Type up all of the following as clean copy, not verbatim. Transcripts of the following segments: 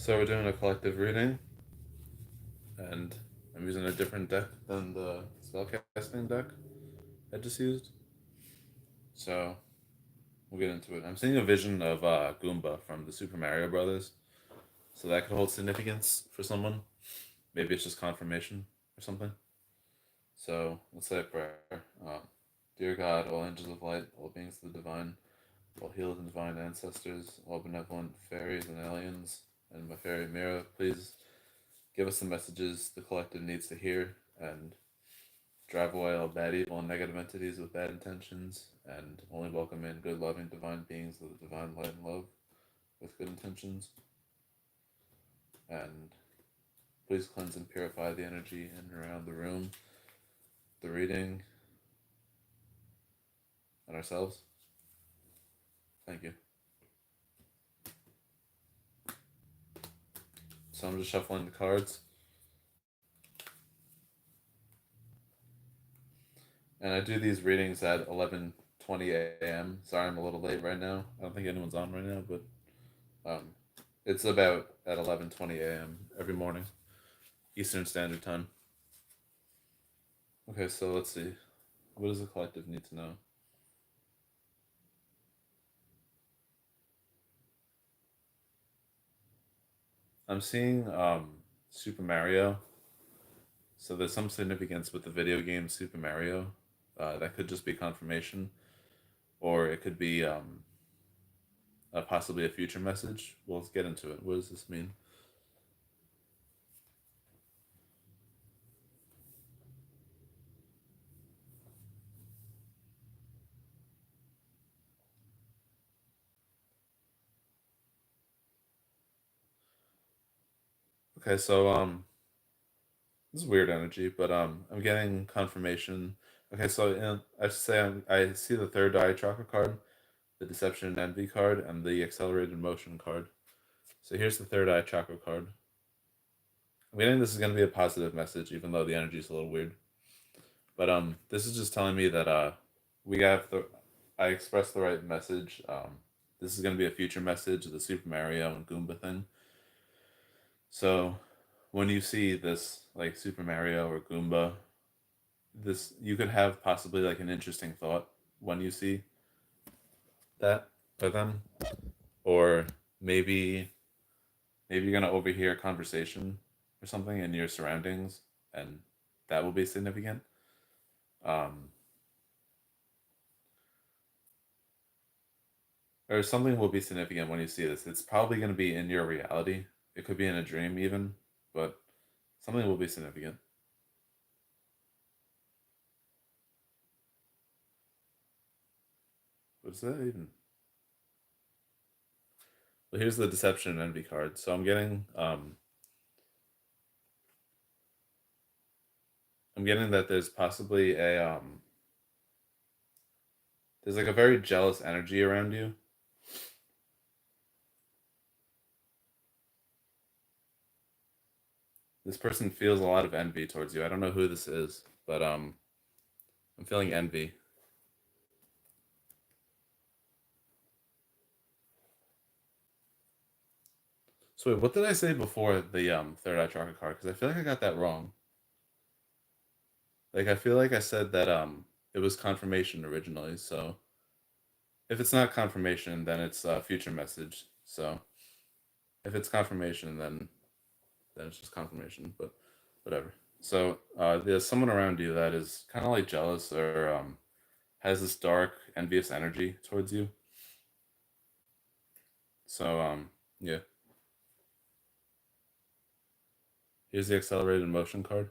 So we're doing a collective reading, and I'm using a different deck than the spellcasting deck I just used. So we'll get into it. I'm seeing a vision of Goomba from the Super Mario Brothers, so that could hold significance for someone. Maybe it's just confirmation or something. So let's say a prayer. Dear God, all angels of light, all beings of the divine, all healed and divine ancestors, all benevolent fairies and aliens, and my fairy Mira, please give us the messages the collective needs to hear and drive away all bad, evil, and negative entities with bad intentions, and only welcome in good, loving, divine beings of the divine light and love with good intentions. And please cleanse and purify the energy in and around the room, the reading, and ourselves. Thank you. So I'm just shuffling the cards. And I do these readings at 11:20 a.m. Sorry, I'm a little late right now. I don't think anyone's on right now, but um, it's about at 11:20 a.m. every morning, Eastern Standard Time. Okay, so let's see. What does the collective need to know? I'm seeing Super Mario. So there's some significance with the video game Super Mario. That could just be confirmation, or it could be possibly a future message. Well, let's get into it. What does this mean? Okay, so this is weird energy, but I'm getting confirmation. Okay, so I say I see the third eye chakra card, the deception and envy card, and the accelerated motion card. So here's the third eye chakra card. I'm getting this is going to be a positive message, even though the energy is a little weird. But this is just telling me that we have the I expressed the right message. This is going to be a future message of the Super Mario and Goomba thing. So when you see this like Super Mario or Goomba, this you could have possibly like an interesting thought when you see that by them, or maybe maybe you're gonna overhear a conversation or something in your surroundings, and that will be significant. Um, or something will be significant when you see this. It's probably going to be in your reality. It could be in a dream even, but something will be significant. What's that even? Well, here's the deception and envy card. So I'm getting that there's possibly a there's like a very jealous energy around you. This person feels a lot of envy towards you. I don't know who this is, but I'm feeling envy. So wait, what did I say before the third eye chakra card? Because I feel like I got that wrong. Like I feel like I said that it was confirmation originally. So if it's not confirmation, then it's a future message. So if it's confirmation, then it's just confirmation. But whatever. So there's someone around you that is kind of like jealous or has this dark, envious energy towards you. So yeah. Here's the accelerated motion card.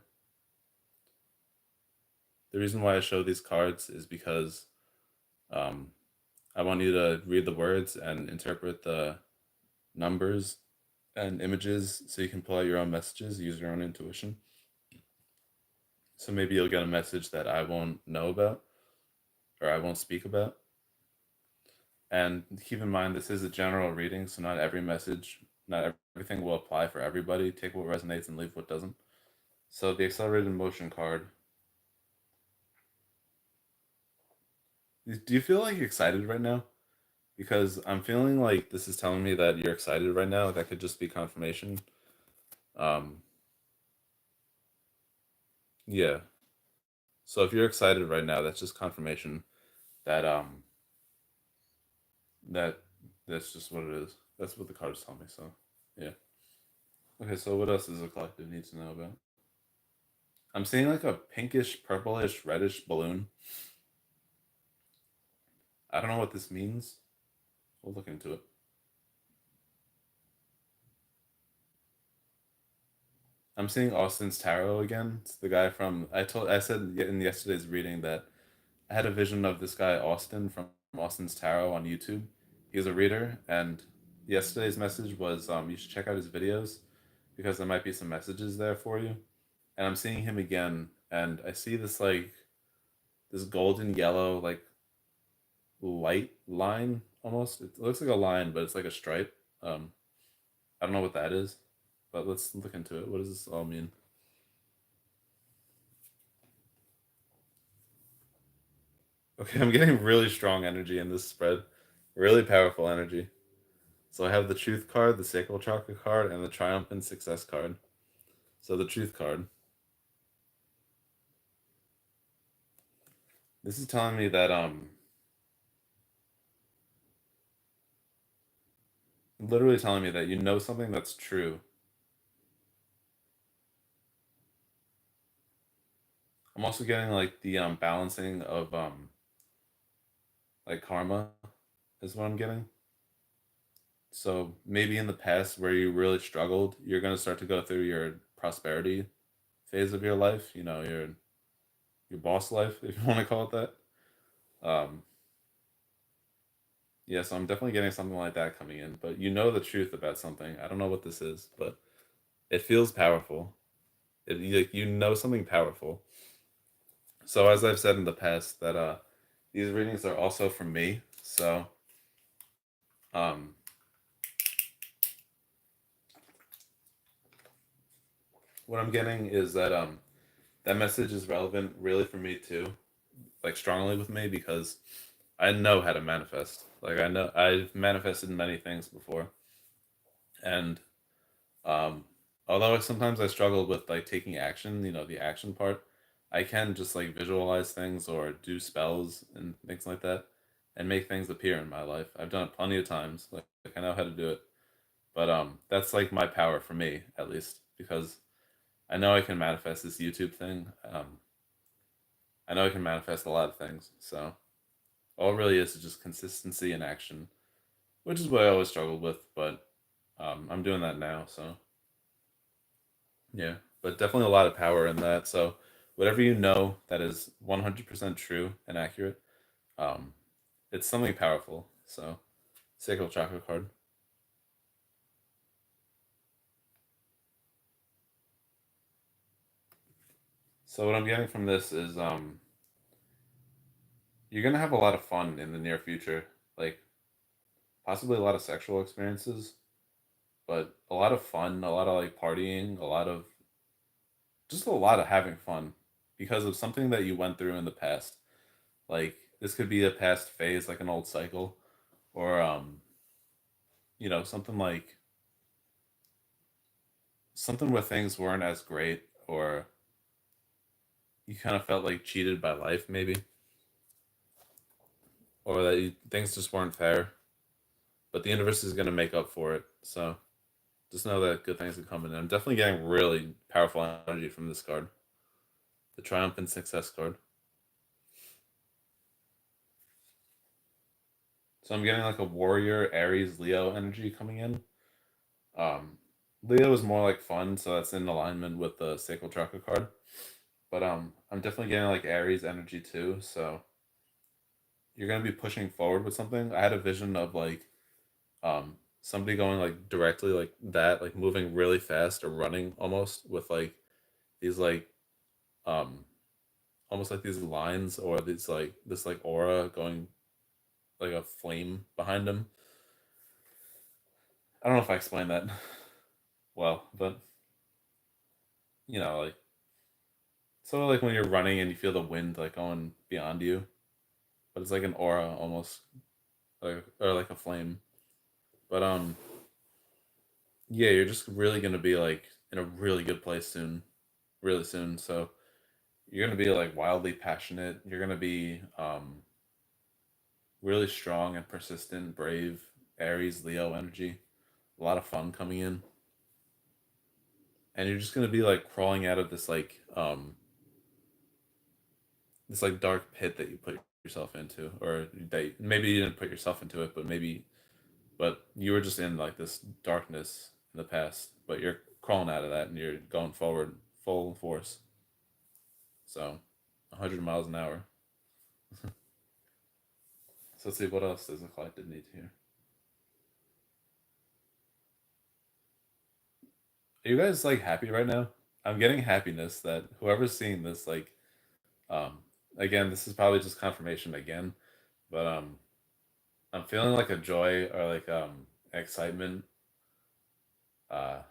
The reason why I show these cards is because um, I want you to read the words and interpret the numbers and images so you can pull out your own messages, use your own intuition. So maybe you'll get a message that I won't know about or I won't speak about. And keep in mind, this is a general reading, so not every message, not everything will apply for everybody. Take what resonates and leave what doesn't. So the accelerated motion card. Do you feel like excited right now? because I'm feeling like this is telling me that you're excited right now. That could just be confirmation. Um, yeah. So if you're excited right now, that's just confirmation that that that's just what it is. That's what the cards tell me. So yeah. Okay. So what else does the collective need to know about? I'm seeing like a pinkish, purplish, reddish balloon. I don't know what this means. We'll look into it. I'm seeing Austin's tarot again. It's the guy from I said in yesterday's reading that I had a vision of this guy Austin from Austin's tarot on YouTube. He's a reader, and yesterday's message was you should check out his videos because there might be some messages there for you. And I'm seeing him again, and I see this like this golden yellow like light line almost. It looks like a line, but it's like a stripe. Um, I don't know what that is, but let's look into it. What does this all mean? Okay, I'm getting really strong energy in this spread. Really powerful energy. So I have the Truth card, the Sacral Chakra card, and the Triumphant Success card. So the Truth card. This is telling me that literally telling me that you know something that's true. I'm also getting like the balancing of like karma is what I'm getting. So maybe in the past where you really struggled, you're gonna start to go through your prosperity phase of your life. You know, your boss life, if you want to call it that. Yeah, so I'm definitely getting something like that coming in. But you know the truth about something. I don't know what this is, but it feels powerful. You know something powerful. So as I've said in the past, that these readings are also from me. So um, what I'm getting is that that message is relevant really for me too, like strongly with me because I know how to manifest. Like I know I've manifested many things before, and um, although sometimes I struggle with like taking action, the action part, I can just like visualize things or do spells and things like that, and make things appear in my life. I've done it plenty of times. Like I know how to do it, but that's like my power for me at least because I know I can manifest this YouTube thing. I know I can manifest a lot of things. So all it really is just consistency and action, which is what I always struggled with. But I'm doing that now. So yeah, but definitely a lot of power in that. So whatever you know that is 100% true and accurate, um, it's something powerful. So sacral chakra card. So what I'm getting from this is you're gonna have a lot of fun in the near future, like possibly a lot of sexual experiences, but a lot of fun, a lot of like partying, a lot of just a lot of having fun because of something that you went through in the past. Like this could be a past phase, like an old cycle, or something like something where things weren't as great, or you kind of felt like cheated by life, maybe, or that things just weren't fair. But the universe is gonna make up for it. So just know that good things are coming. And I'm definitely getting really powerful energy from this card, the Triumphant Success card. So I'm getting like a Warrior, Aries, Leo energy coming in. Um, Leo is more like fun, so that's in alignment with the Sacral Chakra card. But I'm definitely getting like Aries energy too. So you're gonna be pushing forward with something. I had a vision of like somebody going like directly like that, like moving really fast or running almost with like these like um almost like these lines or these like this like aura going like a flame behind them. I don't know if I explained that well, but like so like when you're running and you feel the wind like going beyond you, but it's like an aura almost or like a flame. But yeah, you're just really gonna be like in a really good place soon, really soon. So you're gonna be like wildly passionate. You're gonna be really strong and persistent, brave, Aries, Leo energy. A lot of fun coming in, and you're just gonna be like crawling out of this like dark pit that you put yourself into, or that maybe you didn't put yourself into it, but you were just in like this darkness in the past, but you're crawling out of that and you're going forward full force. So 100 miles an hour. So let's see what else does the collective need to hear. Are you guys like happy right now? I'm getting happiness that whoever's seeing this, like, um, again, this is probably just confirmation again, but I'm feeling like a joy or like excitement. Uh,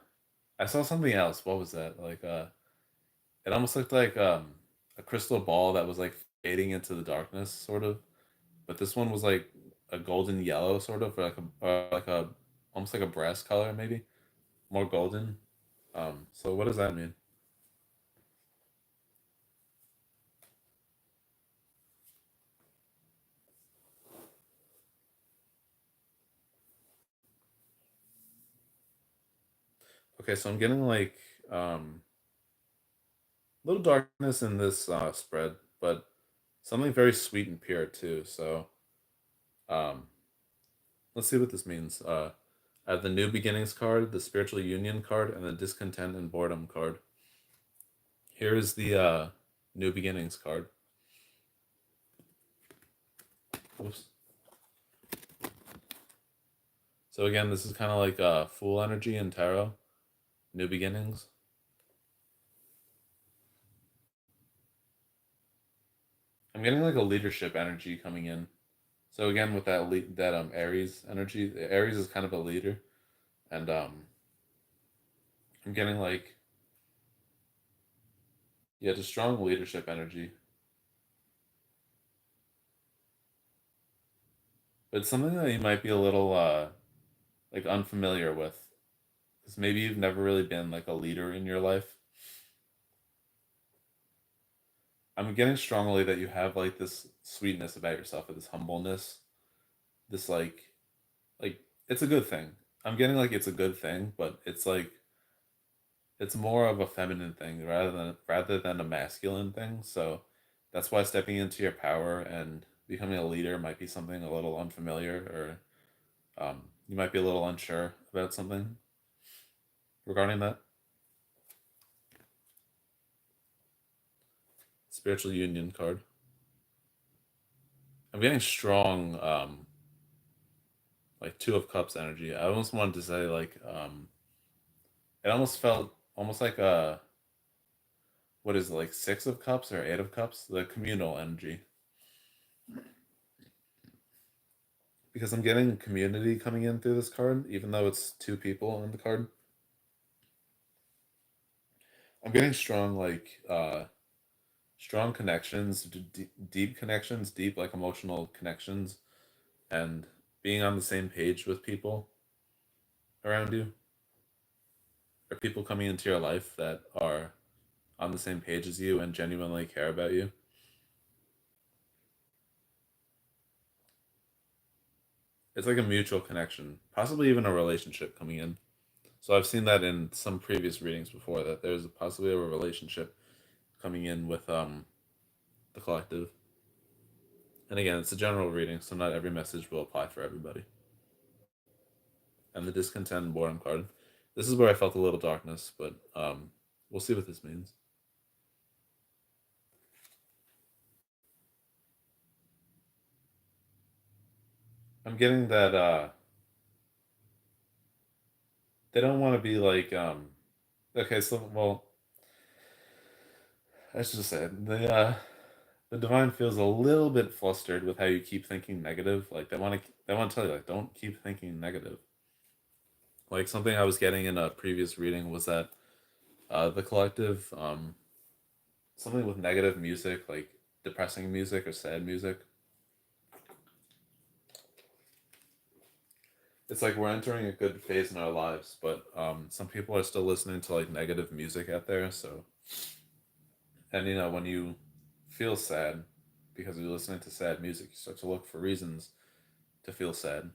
I saw something else. What was that? Like, it almost looked like a crystal ball that was like fading into the darkness, sort of. But this one was like a golden yellow, sort of, or like a almost like a brass color, maybe more golden. So what does that mean? Okay, so I'm getting like little darkness in this spread, but something very sweet and pure too. So um, let's see what this means. I have the New Beginnings card, the Spiritual Union card, and the Discontent and Boredom card. Here is the New Beginnings card. Oops. So again, this is kind of like Fool energy in tarot, New Beginnings. I'm getting like a leadership energy coming in. So again, with that Aries energy, Aries is kind of a leader, and I'm getting like, yeah, just strong leadership energy. But it's something that you might be a little like unfamiliar with, because maybe you've never really been like a leader in your life. I'm getting strongly that you have like this sweetness about yourself, or this humbleness, this like it's a good thing. I'm getting like it's a good thing, but it's like it's more of a feminine thing rather than a masculine thing. So that's why stepping into your power and becoming a leader might be something a little unfamiliar, or you might be a little unsure about something regarding that spiritual union card. I'm getting strong, like Two of Cups energy. I almost wanted to say like, it almost felt almost like a what is it, like Six of Cups or Eight of Cups, the communal energy. Because I'm getting community coming in through this card, even though it's two people on the card. I'm getting strong, like strong connections, deep connections, deep like emotional connections, and being on the same page with people around you, or people coming into your life that are on the same page as you and genuinely care about you. It's like a mutual connection, possibly even a relationship coming in. So I've seen that in some previous readings before, that there's possibly a relationship coming in with the collective. And again, it's a general reading, so not every message will apply for everybody. And the discontent and boredom card. This is where I felt a little darkness, but we'll see what this means. I'm getting that they don't want to be like okay, so well, I should just say the divine feels a little bit flustered with how you keep thinking negative. Like they want to tell you like don't keep thinking negative. Like something I was getting in a previous reading was that the collective something with negative music, like depressing music or sad music, it's like we're entering a good phase in our lives, but some people are still listening to like negative music out there. So, and when you feel sad because you're listening to sad music, you start to look for reasons to feel sad.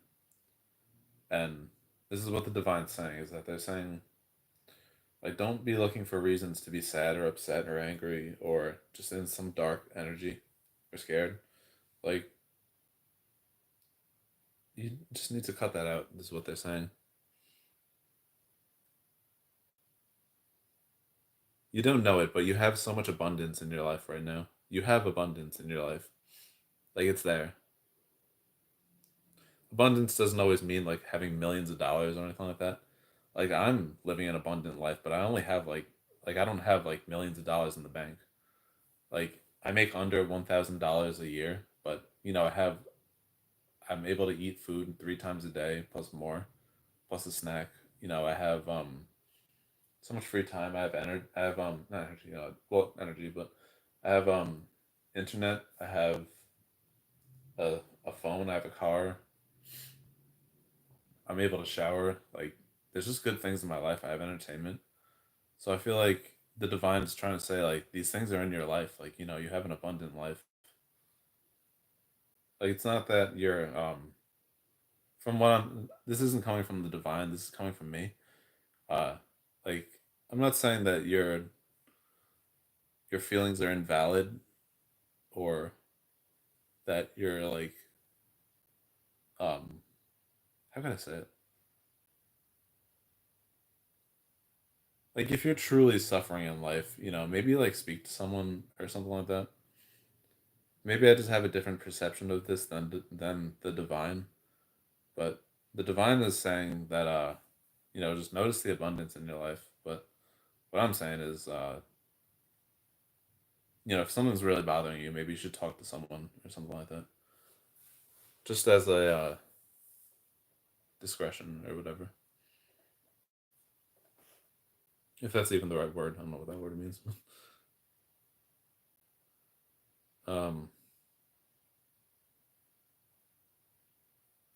And this is what the divine's saying, is that they're saying, like, don't be looking for reasons to be sad or upset or angry or just in some dark energy or scared. Like, you just need to cut that out. This is what they're saying. You don't know it, but you have so much abundance in your life right now. You have abundance in your life. Like, it's there. Abundance doesn't always mean like having millions of dollars or anything like that. Like, I'm living an abundant life, but I only have like I don't have like millions of dollars in the bank. Like, I make under $1,000 a year, but I'm able to eat food 3 times a day plus more, plus a snack. I have so much free time. I have energy. I have not energy. Well, energy, but I have internet. I have a phone. I have a car. I'm able to shower. Like, there's just good things in my life. I have entertainment. So I feel like the divine is trying to say, like, these things are in your life. Like, you have an abundant life. Like, it's not that you're from what I'm this isn't coming from the divine. This is coming from me. Uh like, I'm not saying that your feelings are invalid, or that you're like, um how can I say it? Like, if you're truly suffering in life, maybe like speak to someone or something like that. Maybe I just have a different perception of this than the divine, but the divine is saying that just notice the abundance in your life. But what I'm saying is, if something's really bothering you, maybe you should talk to someone or something like that. Just as a discretion or whatever. If that's even the right word. I don't know what that word means. um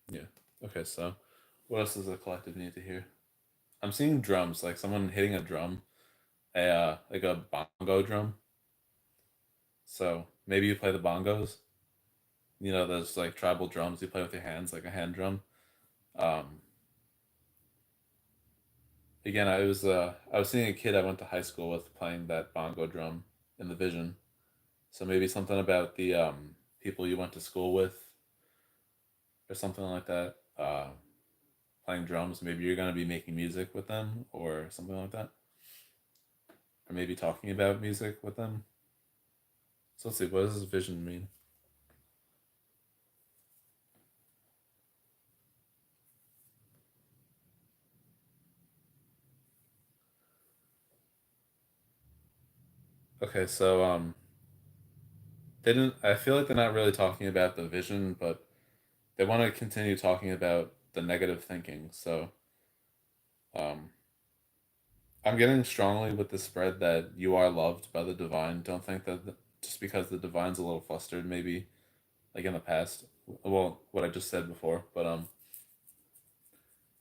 yeah. Okay, so what else does the collective need to hear? I'm seeing drums, like someone hitting a drum, like a bongo drum. So maybe you play the bongos. Those like tribal drums you play with your hands, like a hand drum. Um, Again, I was seeing a kid I went to high school with playing that bongo drum in the vision. So maybe something about the people you went to school with or something like that. Playing drums. Maybe you're gonna be making music with them or something like that, or maybe talking about music with them. So let's see. What does this vision mean? Okay, so they didn't. I feel like they're not really talking about the vision, but they want to continue talking about the negative thinking. So um, I'm getting strongly with the spread that you are loved by the divine. Don't think that just because the divine's a little flustered, maybe like in the past. Well, what I just said before, but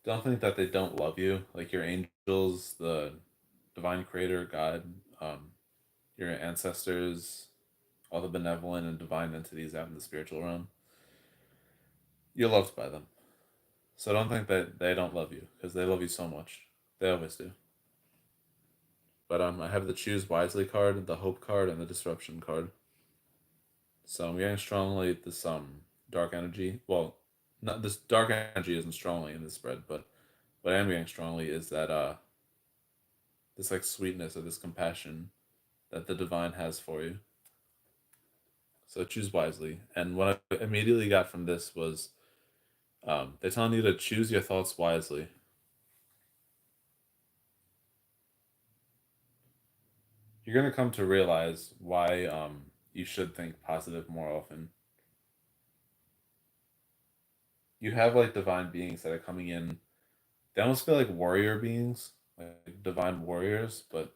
don't think that they don't love you. Like, your angels, the divine creator, God, your ancestors, all the benevolent and divine entities out in the spiritual realm. You're loved by them. So don't think that they don't love you, because they love you so much. They always do. But I have the choose wisely card, the hope card, and the disruption card. So I'm getting strongly this dark energy. Well, not this dark energy isn't strongly in this spread, but what I am getting strongly is that this like sweetness or this compassion that the divine has for you. So choose wisely. And what I immediately got from this was, they're telling you to choose your thoughts wisely. You're gonna come to realize why you should think positive more often. You have like divine beings that are coming in. They almost feel like warrior beings, like divine warriors, but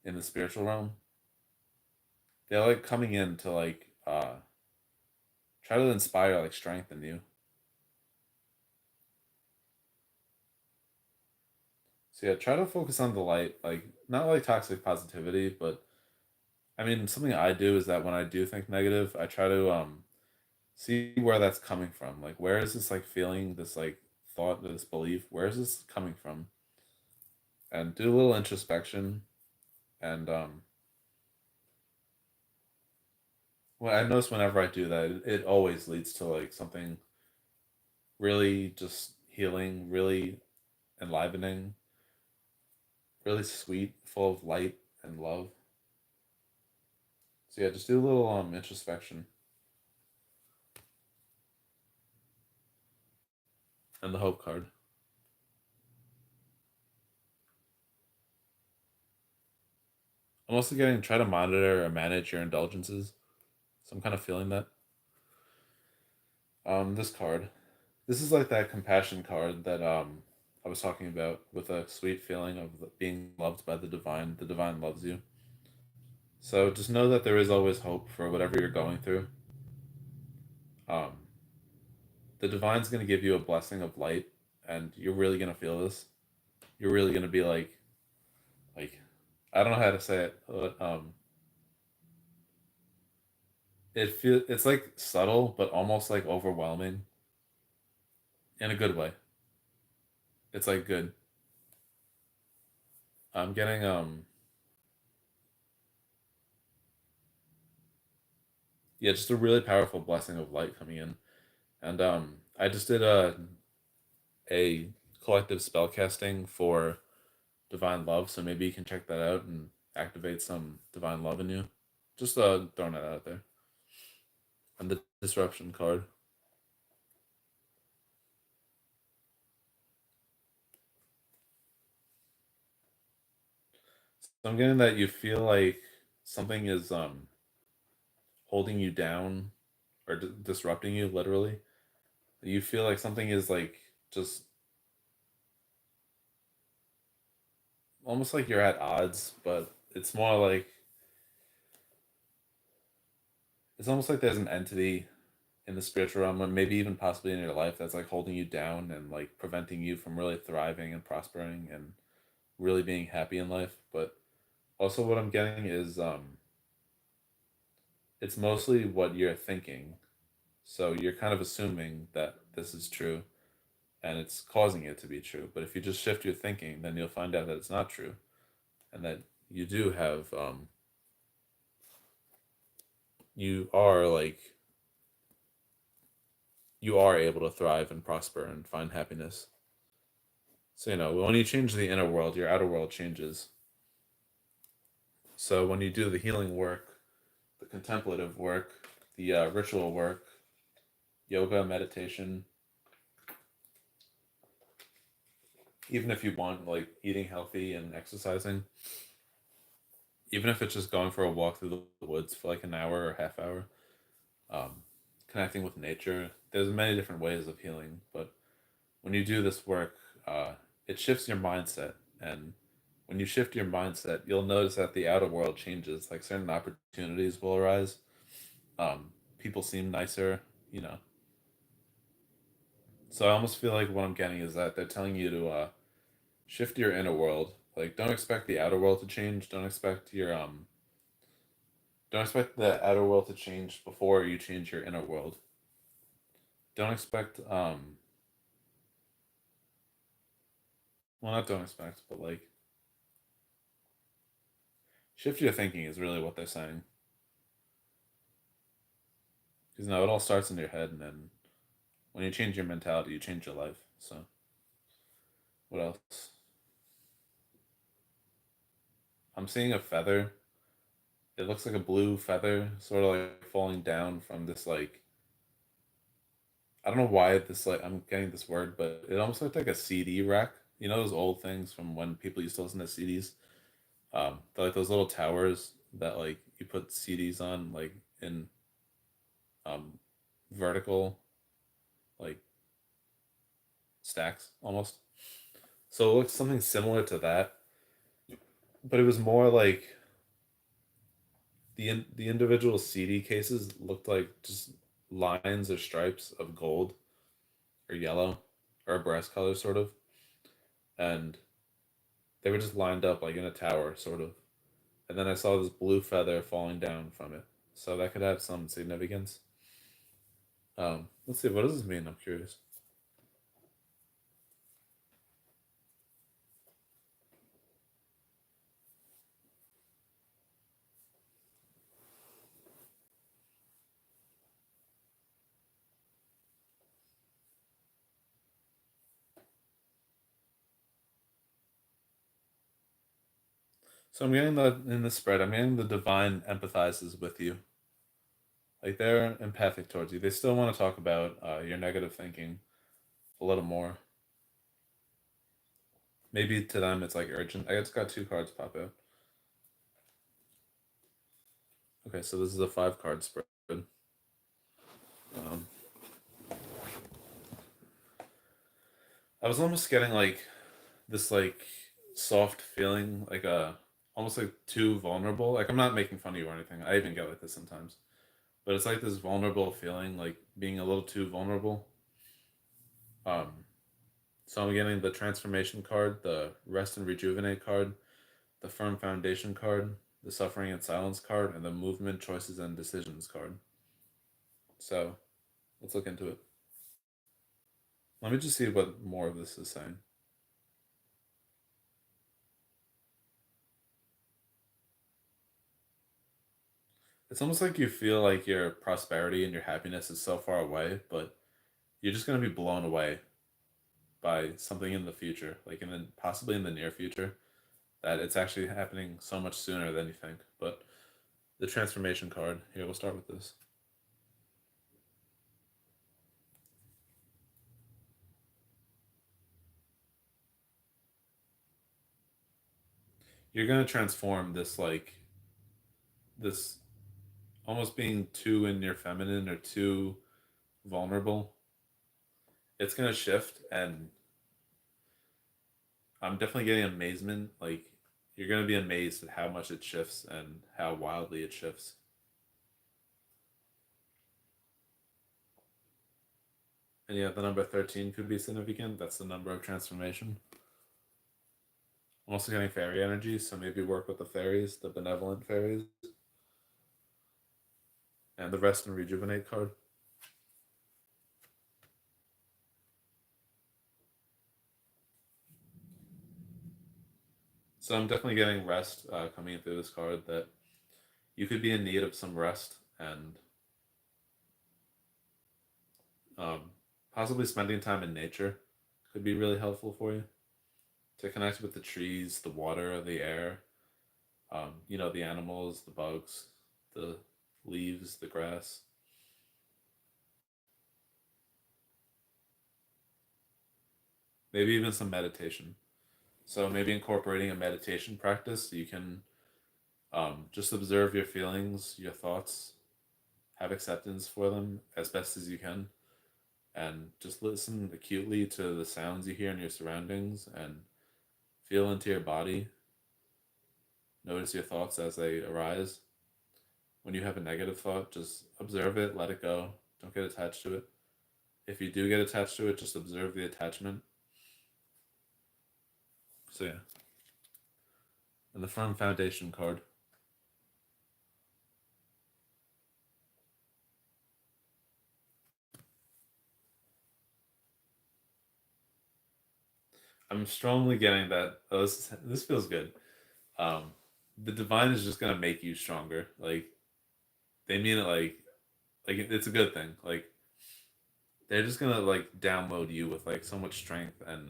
in the spiritual realm. They're like coming in to like try to inspire, like strengthen you. So yeah, try to focus on the light, like not like toxic positivity, but I mean something I do is that when I do think negative, I try to see where that's coming from. Like where is this like feeling, this like thought, this belief, where is this coming from? And do a little introspection and well, I notice whenever I do that, it always leads to like something really just healing, really enlivening, really sweet, full of light and love. So yeah, just do a little introspection and the hope card. I'm also getting try to monitor or manage your indulgences. So I'm kind of feeling that. This card. This is like that compassion card that I was talking about with a sweet feeling of being loved by the divine. The divine loves you. So just know that there is always hope for whatever you're going through. Um, the divine's gonna give you a blessing of light, and you're really gonna feel this. You're really gonna be like, I don't know how to say it. But, it's like subtle, but almost like overwhelming in a good way. It's like good. I'm getting yeah, just a really powerful blessing of light coming in, and I just did a collective spell casting for divine love, so maybe you can check that out and activate some divine love in you. Just throwing it out there. And the disruption card. So I'm getting that you feel like something is holding you down or disrupting you literally. You feel like something is like just almost like you're at odds, but it's more like it's almost like there's an entity in the spiritual realm, or maybe even possibly in your life that's like holding you down and like preventing you from really thriving and prospering and really being happy in life. But also, what I'm getting is it's mostly what you're thinking. So you're kind of assuming that this is true and it's causing it to be true. But if you just shift your thinking, then you'll find out that it's not true and that you do have, you are like, you are able to thrive and prosper and find happiness. So, when you change the inner world, your outer world changes. So when you do the healing work, the contemplative work, the ritual work, yoga, meditation, even if you want like eating healthy and exercising, even if it's just going for a walk through the woods for like an hour or half hour, um, connecting with nature. There's many different ways of healing, but when you do this work, uh, it shifts your mindset. And when you shift your mindset, you'll notice that the outer world changes. Like certain opportunities will arise. People seem nicer, you know. So I almost feel like what I'm getting is that they're telling you to shift your inner world. Like, don't expect the outer world to change. Don't expect the outer world to change before you change your inner world. Don't expect well, not don't expect, but like shift your thinking is really what they're saying. Because no, it all starts in your head, and then when you change your mentality, you change your life. So what else? I'm seeing a feather. It looks like a blue feather, sort of like falling down from this like I don't know why this like I'm getting this word, but it almost looked like a CD rack. You know those old things from when people used to listen to CDs. They're like those little towers that like you put CDs on, like in um vertical like stacks almost. So it looks something similar to that, but it was more like the individual CD cases looked like just lines or stripes of gold or yellow or a brass color sort of, and They were just lined up like in a tower, sort of. And then I saw this blue feather falling down from it. So that could have some significance. Let's see, what does this mean? I'm curious. So I'm getting the in the spread. I'm getting the divine empathizes with you. Like they're empathic towards you. They still want to talk about your negative thinking a little more. Maybe to them it's like urgent. I just got two cards pop out. Okay, so this is a five card spread. Um, I was almost getting like this like soft feeling, like almost like too vulnerable. Like I'm not making fun of you or anything. I even get like this sometimes, but it's like this vulnerable feeling, like being a little too vulnerable. Um, so I'm getting the transformation card, the rest and rejuvenate card, the firm foundation card, the suffering and silence card, and the movement, choices, and decisions card. So let's look into it. Let me just see what more of this is saying. It's almost like you feel like your prosperity and your happiness is so far away, but you're just gonna be blown away by something in the future, like in the possibly in the near future, that it's actually happening so much sooner than you think. But the transformation card, here, we'll start with this. You're gonna transform this like this almost being too in your feminine or too vulnerable. It's gonna shift, and I'm definitely getting amazement. Like you're gonna be amazed at how much it shifts and how wildly it shifts. And yeah, the number 13 could be significant. That's the number of transformation. I'm also getting fairy energy, so maybe work with the fairies, the benevolent fairies, and the rest and rejuvenate card. So I'm definitely getting rest coming through this card, that you could be in need of some rest, and um, possibly spending time in nature could be really helpful for you to connect with the trees, the water, the air, the animals, the bugs, the leaves, the grass. Maybe even some meditation. So maybe incorporating a meditation practice, so you can just observe your feelings, your thoughts, have acceptance for them as best as you can, and just listen acutely to the sounds you hear in your surroundings and feel into your body. Notice your thoughts as they arise. When you have a negative thought, just observe it, let it go. Don't get attached to it. If you do get attached to it, just observe the attachment. So, yeah. And the firm foundation card. I'm strongly getting that. Oh, this feels good. Um, the divine is just gonna make you stronger. Like they mean it like it's a good thing. Like they're just gonna like download you with like so much strength, and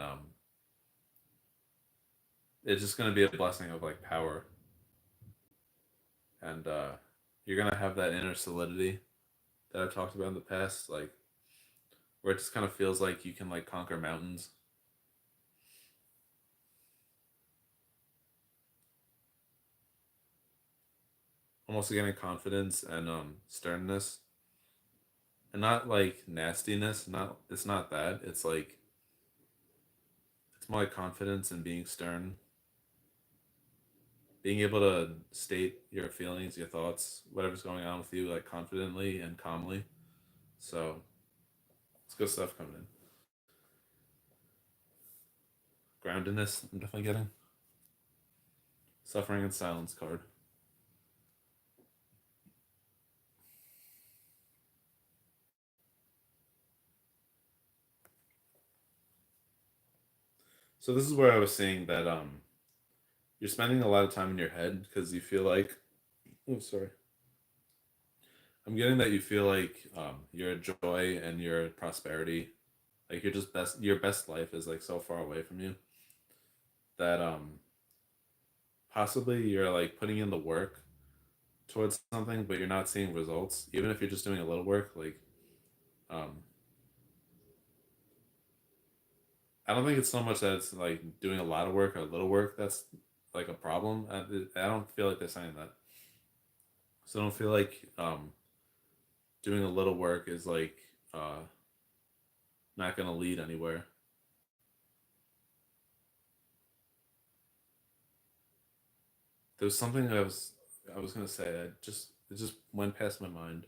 it's just gonna be a blessing of like power, and you're gonna have that inner solidity that I've talked about in the past, like where it just kind of feels like you can like conquer mountains. I'm also getting confidence and sternness, and not like nastiness. Not it's not that. It's like it's more like confidence and being stern, being able to state your feelings, your thoughts, whatever's going on with you, like confidently and calmly. So it's good stuff coming in. Groundedness, I'm definitely getting. Suffering in silence card. So this is where I was saying that you're spending a lot of time in your head because you feel like, oh sorry, I'm getting that you feel like your joy and your prosperity, like your best life is like so far away from you that possibly you're like putting in the work towards something, but you're not seeing results. Even if you're just doing a little work, like um, I don't think it's so much that it's like doing a lot of work or little work that's like a problem. I don't feel like they're saying that. So I don't feel like doing a little work is like uh, not going to lead anywhere. There's something I was gonna say that just it just went past my mind.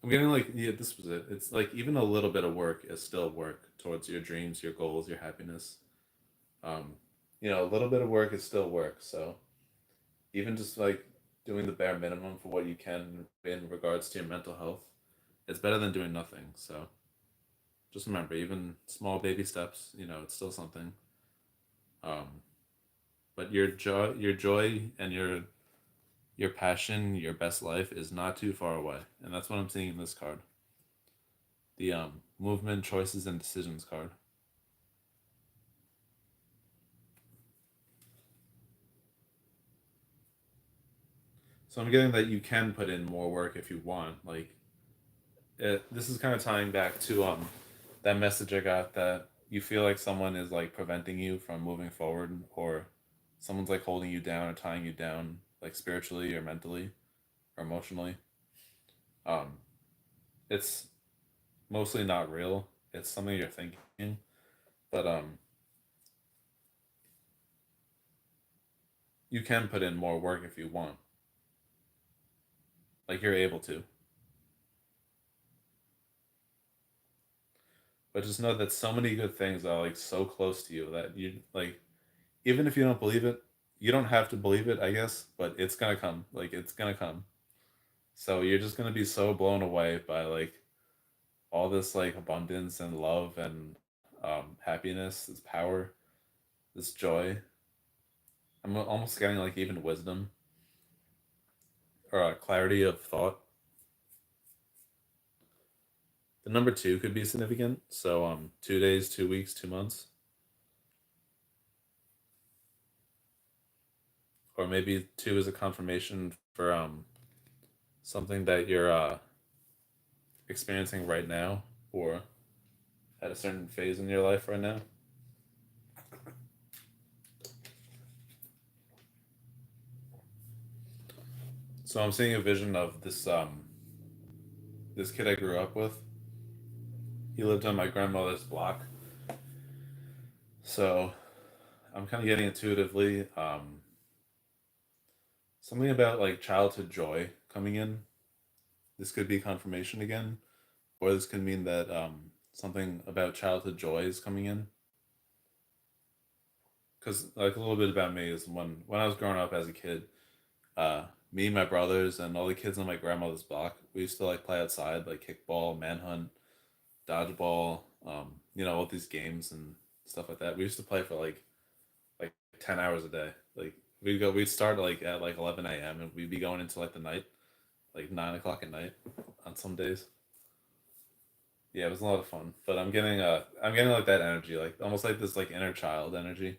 I'm getting like yeah, this was it. It's like even a little bit of work is still work towards your dreams, your goals, your happiness. Um, a little bit of work is still work. So even just like doing the bare minimum for what you can in regards to your mental health, it's better than doing nothing. So just remember, even small baby steps, it's still something. Um, but your joy, and your passion, your best life is not too far away, and that's what I'm seeing in this card. The movement, choices, and decisions card. So I'm getting that you can put in more work if you want. Like this is kind of tying back to that message I got that you feel like someone is like preventing you from moving forward, or someone's like holding you down or tying you down, like spiritually or mentally or emotionally. Um, it's mostly not real. It's something you're thinking, but you can put in more work if you want. Like you're able to. But just know that so many good things are like so close to you that you like even if you don't believe it, you don't have to believe it, I guess, but it's gonna come. Like it's gonna come. So you're just gonna be so blown away by like all this like abundance and love and happiness, this power, this joy. I'm almost getting like even wisdom or clarity of thought. The number two could be significant. So 2 days, 2 weeks, 2 months, or maybe two is a confirmation for something that you're experiencing right now, or at a certain phase in your life right now. So I'm seeing a vision of this kid I grew up with. He lived on my grandmother's block. So I'm kind of getting intuitively something about like childhood joy coming in. This could be confirmation again, or this could mean that something about childhood joy is coming in. Because like a little bit about me is when I was growing up as a kid, me, my brothers, and all the kids on my grandmother's block, we used to like play outside, like kickball, manhunt, dodgeball, all these games and stuff like that. We used to play for like 10 hours a day. Like we'd start like at like 11 a.m. and we'd be going into like the night, like 9 o'clock at night on some days. Yeah, it was a lot of fun. But I'm getting like that energy, like almost like this like inner child energy,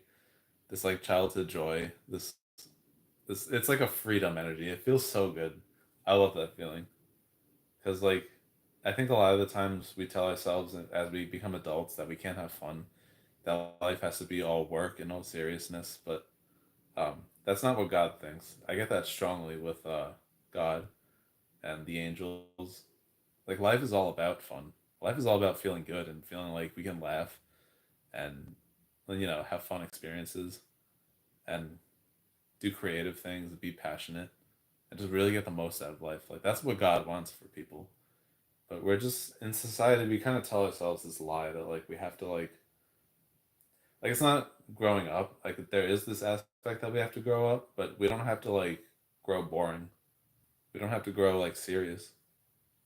this like childhood joy, this it's like a freedom energy. It feels so good. I love that feeling because like I think a lot of the times we tell ourselves as we become adults that we can't have fun, that life has to be all work and all seriousness, but that's not what God thinks. I get that strongly with God and the angels. Like life is all about fun. Life is all about feeling good and feeling like we can laugh and have fun experiences and do creative things, be passionate, and just really get the most out of life. Like that's what God wants for people. But we're just in society we kind of tell ourselves this lie that like we have to like Like it's not growing up. Like there is this aspect that we have to grow up, but we don't have to like grow boring. We don't have to grow like serious.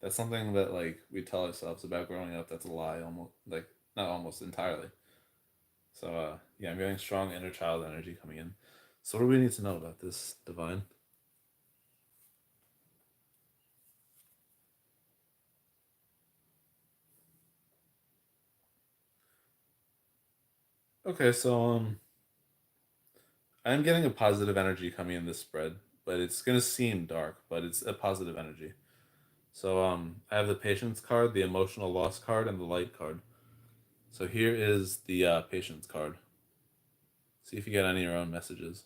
That's something that like we tell ourselves about growing up. That's a lie, almost like not almost entirely. So yeah, I'm getting strong inner child energy coming in. So what do we need to know about this divine? Okay, so I'm getting a positive energy coming in this spread, but it's gonna seem dark, but it's a positive energy. So I have the patience card, the emotional loss card, and the light card. So here is the patience card. See if you get any of your own messages.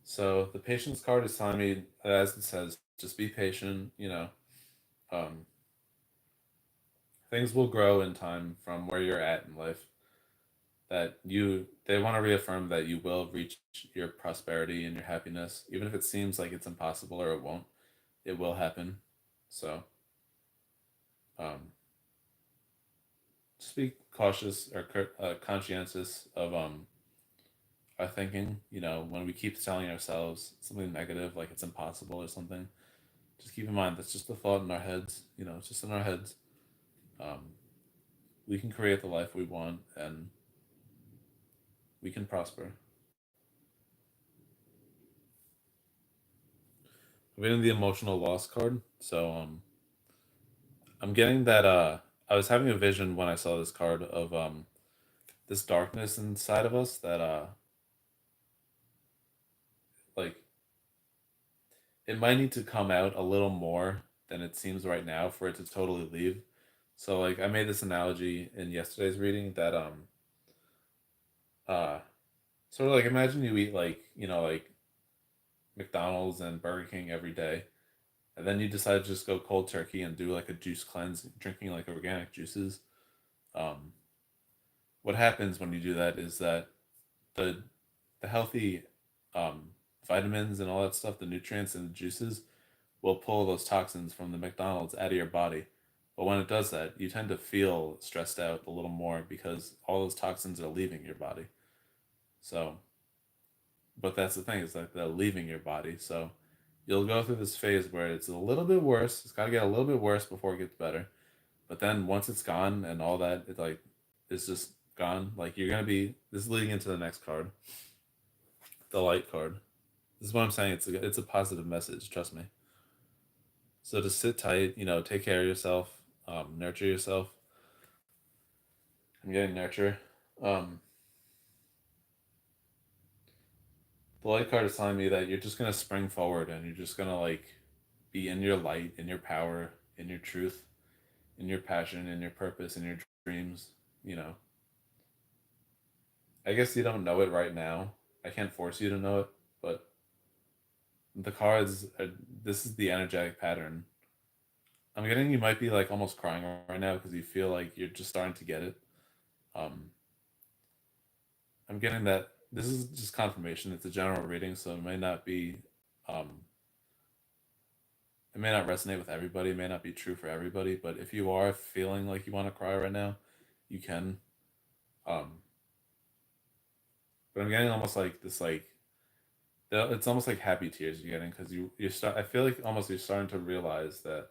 So the patience card is telling me, as it says, just be patient. Um, things will grow in time from where you're at in life. They want to reaffirm that you will reach your prosperity and your happiness, even if it seems like it's impossible or it won't. It will happen. So um, just be cautious or conscientious of our thinking. When we keep telling ourselves something negative, like it's impossible or something, just keep in mind that's just a thought in our heads. It's just in our heads. Um, we can create the life we want, and we can prosper. I'm getting the emotional loss card, so I'm getting that. I was having a vision when I saw this card of this darkness inside of us that like it might need to come out a little more than it seems right now for it to totally leave. So like I made this analogy in yesterday's reading that uh sort of like imagine you eat like like McDonald's and Burger King every day, and then you decide to just go cold turkey and do like a juice cleanse, drinking like organic juices. Um, what happens when you do that is that the the healthy um, vitamins and all that stuff, the nutrients and the juices, will pull those toxins from the McDonald's out of your body. But when it does that, you tend to feel stressed out a little more because all those toxins are leaving your body. So, but that's the thing, is like they're leaving your body. So you'll go through this phase where it's a little bit worse. It's got to get a little bit worse before it gets better. But then once it's gone and all that, it's just gone. Like you're gonna be. This is leading into the next card, the light card. This is what I'm saying. It's a positive message. Trust me. So just sit tight. Take care of yourself. Nurture yourself. I'm getting nurture. Um, the light card is telling me that you're just gonna spring forward and you're just gonna like be in your light, in your power, in your truth, in your passion, in your purpose, in your dreams. You know, I guess you don't know it right now. I can't force you to know it, but the cards are, this is the energetic pattern. I'm getting you might be like almost crying right now because you feel like you're just starting to get it. Um, I'm getting that this is just confirmation. It's a general reading, so um, it may not resonate with everybody. It may not be true for everybody. But if you are feeling like you want to cry right now, you can. Um, but I'm getting almost like this, like it's almost like happy tears you're getting because you start. I feel like almost you're starting to realize that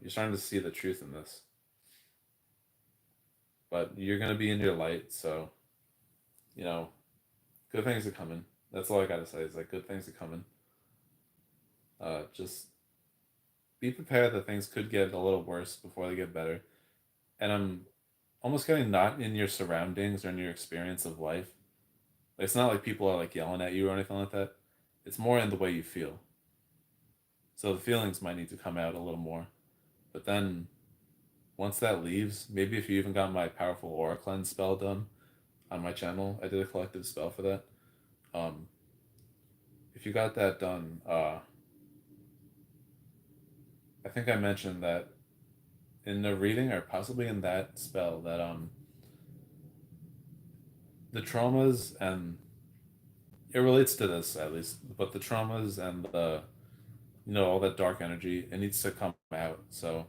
you're starting to see the truth in this. But you're gonna be in your light, so you know good things are coming. That's all I gotta say. Is like good things are coming. Just be prepared that things could get a little worse before they get better. And I'm almost getting not in your surroundings or in your experience of life. Like, it's not like people are like yelling at you or anything like that. It's more in the way you feel. So the feelings might need to come out a little more. But then once that leaves, maybe if you even got my powerful aura cleanse spell done on my channel, I did a collective spell for that. Um, if you got that done, I think I mentioned that in the reading or possibly in that spell that the traumas and it relates to this at least, but the traumas and the all that dark energy, it needs to come out. So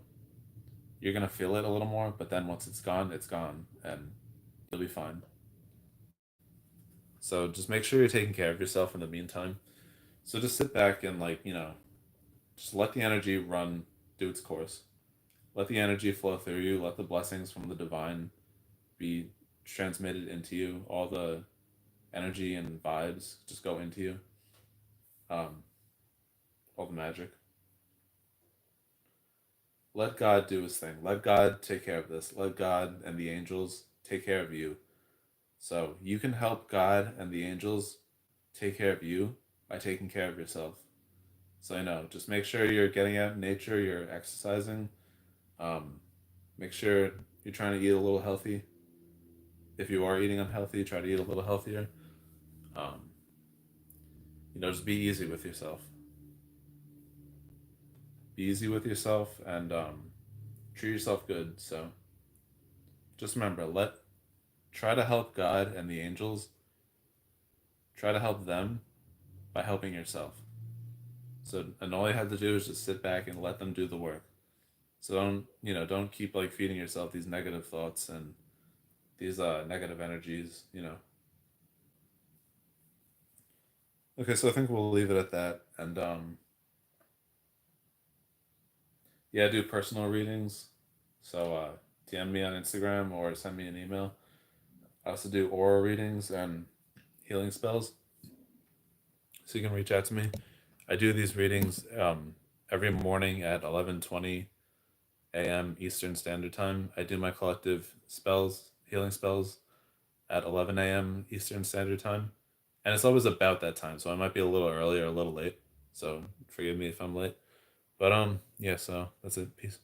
you're gonna feel it a little more, but then once it's gone, and you'll be fine. So just make sure you're taking care of yourself in the meantime. So just sit back and just let the energy run, do its course. Let the energy flow through you. Let the blessings from the divine be transmitted into you. All the energy and vibes just go into you. Um, all the magic. Let God do his thing. Let God take care of this. Let God and the angels take care of you. So you can help God and the angels take care of you by taking care of yourself. So just make sure you're getting out in nature, you're exercising. Um, Make sure you're trying to eat a little healthy. If you are eating unhealthy, try to eat a little healthier. Um, just be easy with yourself. Be easy with yourself and treat yourself good. So just remember, try to help God and the angels. Try to help them by helping yourself. So and all you have to do is just sit back and let them do the work. So don't keep feeding yourself these negative thoughts and these negative energies. Okay, so I think we'll leave it at that. And yeah, I do personal readings. So DM me on Instagram or send me an email. I also do aura readings and healing spells. So you can reach out to me. I do these readings every morning at 11:20 a.m. Eastern Standard Time. I do my collective spells, healing spells, at 11 a.m. Eastern Standard Time. And it's always about that time, so I might be a little early or a little late. So forgive me if I'm late. But yeah, so that's it. Peace.